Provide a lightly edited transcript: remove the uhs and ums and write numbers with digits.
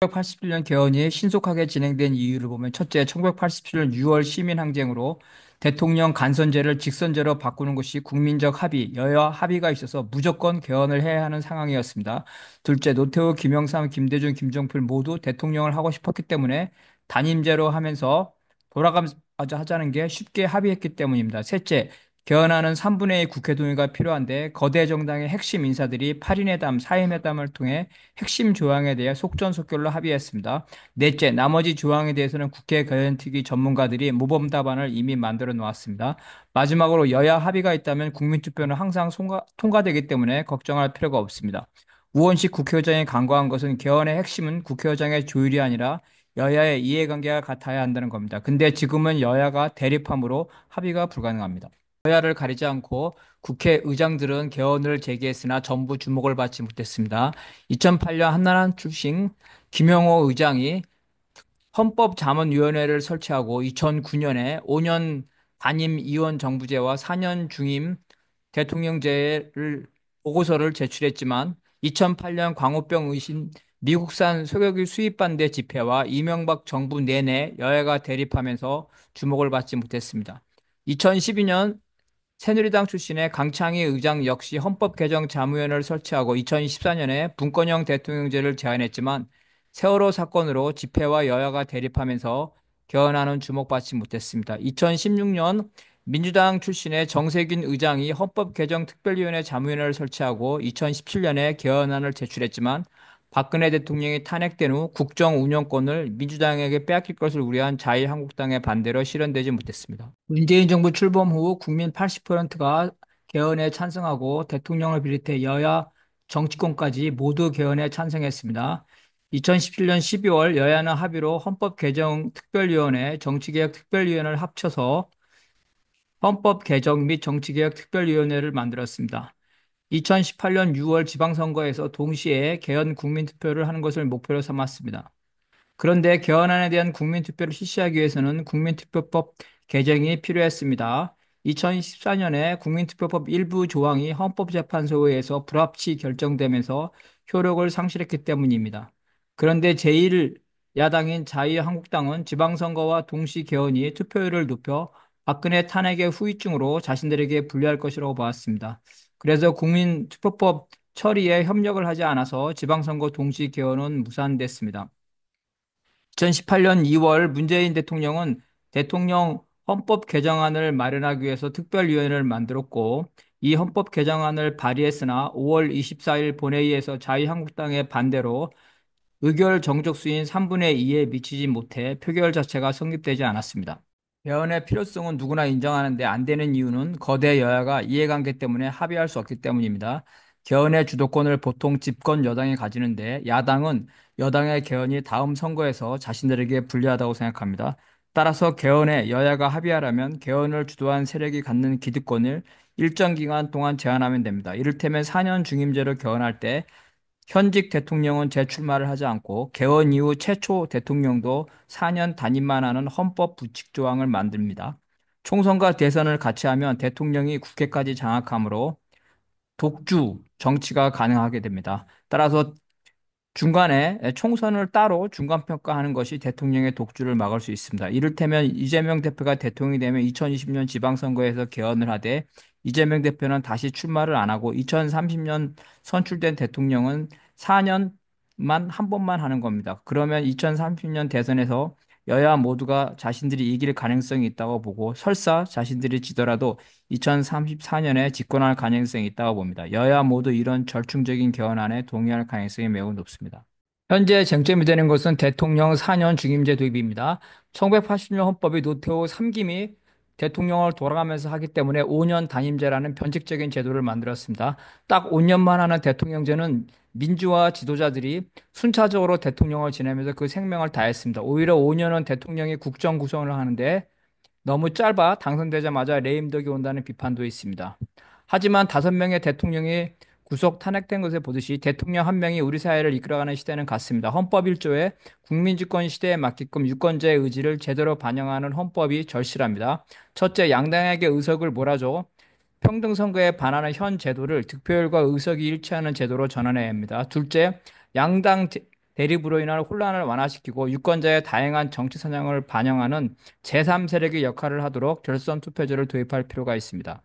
1987년 개헌이 신속하게 진행된 이유를 보면 첫째, 1987년 6월 시민항쟁으로 대통령 간선제를 직선제로 바꾸는 것이 국민적 합의, 여야 합의가 있어서 무조건 개헌을 해야 하는 상황이었습니다. 둘째, 노태우, 김영삼, 김대중, 김종필 모두 대통령을 하고 싶었기 때문에 단임제로 하면서 돌아가면서 하자는 게 쉽게 합의했기 때문입니다. 셋째, 개헌안은 3분의 2 국회 동의가 필요한데 거대 정당의 핵심 인사들이 8인회담, 4인회담을 통해 핵심 조항에 대해 속전속결로 합의했습니다. 넷째, 나머지 조항에 대해서는 국회 개헌특위 전문가들이 모범 답안을 이미 만들어 놓았습니다. 마지막으로 여야 합의가 있다면 국민투표는 항상 통과되기 때문에 걱정할 필요가 없습니다. 우원식 국회의장이 강조한 것은 개헌의 핵심은 국회의장의 조율이 아니라 여야의 이해관계가 같아야 한다는 겁니다. 근데 지금은 여야가 대립함으로 합의가 불가능합니다. 여야를 가리지 않고 국회의장들은 개헌을 제기했으나 전부 주목을 받지 못했습니다. 2008년 한나라 출신 김영호 의장이 헌법자문위원회를 설치하고 2009년에 5년 단임 의원 정부제와 4년 중임 대통령제를 보고서를 제출했지만 2008년 광우병 의심 미국산 소고기 수입 반대 집회와 이명박 정부 내내 여야가 대립하면서 주목을 받지 못했습니다. 2012년 새누리당 출신의 강창희 의장 역시 헌법 개정 자문위원회를 설치하고 2014년에 분권형 대통령제를 제안했지만 세월호 사건으로 집회와 여야가 대립하면서 개헌안은 주목받지 못했습니다. 2016년 민주당 출신의 정세균 의장이 헌법 개정 특별위원회 자문위원회를 설치하고 2017년에 개헌안을 제출했지만 박근혜 대통령이 탄핵된 후 국정 운영권을 민주당에게 빼앗길 것을 우려한 자유한국당의 반대로 실현되지 못했습니다. 문재인 정부 출범 후 국민 80%가 개헌에 찬성하고 대통령을 비롯해 여야 정치권까지 모두 개헌에 찬성했습니다. 2017년 12월 여야는 합의로 헌법 개정 특별위원회, 정치개혁 특별위원회를 합쳐서 헌법 개정 및 정치개혁 특별위원회를 만들었습니다. 2018년 6월 지방선거에서 동시에 개헌 국민투표를 하는 것을 목표로 삼았습니다. 그런데 개헌안에 대한 국민투표를 실시하기 위해서는 국민투표법 개정이 필요했습니다. 2014년에 국민투표법 일부 조항이 헌법재판소에 의해서 불합치 결정되면서 효력을 상실했기 때문입니다. 그런데 제1야당인 자유한국당은 지방선거와 동시 개헌이 투표율을 높여 박근혜 탄핵의 후유증으로 자신들에게 불리할 것이라고 보았습니다. 그래서 국민투표법 처리에 협력을 하지 않아서 지방선거 동시 개헌은 무산됐습니다. 2018년 2월 문재인 대통령은 대통령 헌법 개정안을 마련하기 위해서 특별위원회를 만들었고 이 헌법 개정안을 발의했으나 5월 24일 본회의에서 자유한국당의 반대로 의결 정족수인 3분의 2에 미치지 못해 표결 자체가 성립되지 않았습니다. 개헌의 필요성은 누구나 인정하는데 안 되는 이유는 거대 여야가 이해관계 때문에 합의할 수 없기 때문입니다. 개헌의 주도권을 보통 집권 여당이 가지는데 야당은 여당의 개헌이 다음 선거에서 자신들에게 불리하다고 생각합니다. 따라서 개헌에 여야가 합의하려면 개헌을 주도한 세력이 갖는 기득권을 일정 기간 동안 제한하면 됩니다. 이를테면 4년 중임제로 개헌할 때 현직 대통령은 재출마를 하지 않고 개헌 이후 최초 대통령도 4년 단임만 하는 헌법 부칙 조항을 만듭니다. 총선과 대선을 같이 하면 대통령이 국회까지 장악하므로 독주 정치가 가능하게 됩니다. 따라서 중간에 총선을 따로 중간평가하는 것이 대통령의 독주를 막을 수 있습니다. 이를테면 이재명 대표가 대통령이 되면 2020년 지방선거에서 개헌을 하되 이재명 대표는 다시 출마를 안 하고 2030년 선출된 대통령은 4년만 한 번만 하는 겁니다. 그러면 2030년 대선에서 여야 모두가 자신들이 이길 가능성이 있다고 보고 설사 자신들이 지더라도 2034년에 집권할 가능성이 있다고 봅니다. 여야 모두 이런 절충적인 개헌안에 동의할 가능성이 매우 높습니다. 현재 쟁점이 되는 것은 대통령 4년 중임제 도입입니다. 1980년 헌법이 노태우 3기이 대통령을 돌아가면서 하기 때문에 5년 단임제라는 변칙적인 제도를 만들었습니다. 딱 5년만 하는 대통령제는 민주화 지도자들이 순차적으로 대통령을 지내면서 그 생명을 다했습니다. 오히려 5년은 대통령이 국정 구성을 하는데 너무 짧아 당선되자마자 레임덕이 온다는 비판도 있습니다. 하지만 5명의 대통령이 구속 탄핵된 것을 보듯이 대통령 한 명이 우리 사회를 이끌어가는 시대는 같습니다. 헌법 1조에 국민주권 시대에 맞게끔 유권자의 의지를 제대로 반영하는 헌법이 절실합니다. 첫째, 양당에게 의석을 몰아줘 평등선거에 반하는 현 제도를 득표율과 의석이 일치하는 제도로 전환해야 합니다. 둘째, 양당 대립으로 인한 혼란을 완화시키고 유권자의 다양한 정치 성향을 반영하는 제3세력의 역할을 하도록 결선 투표제를 도입할 필요가 있습니다.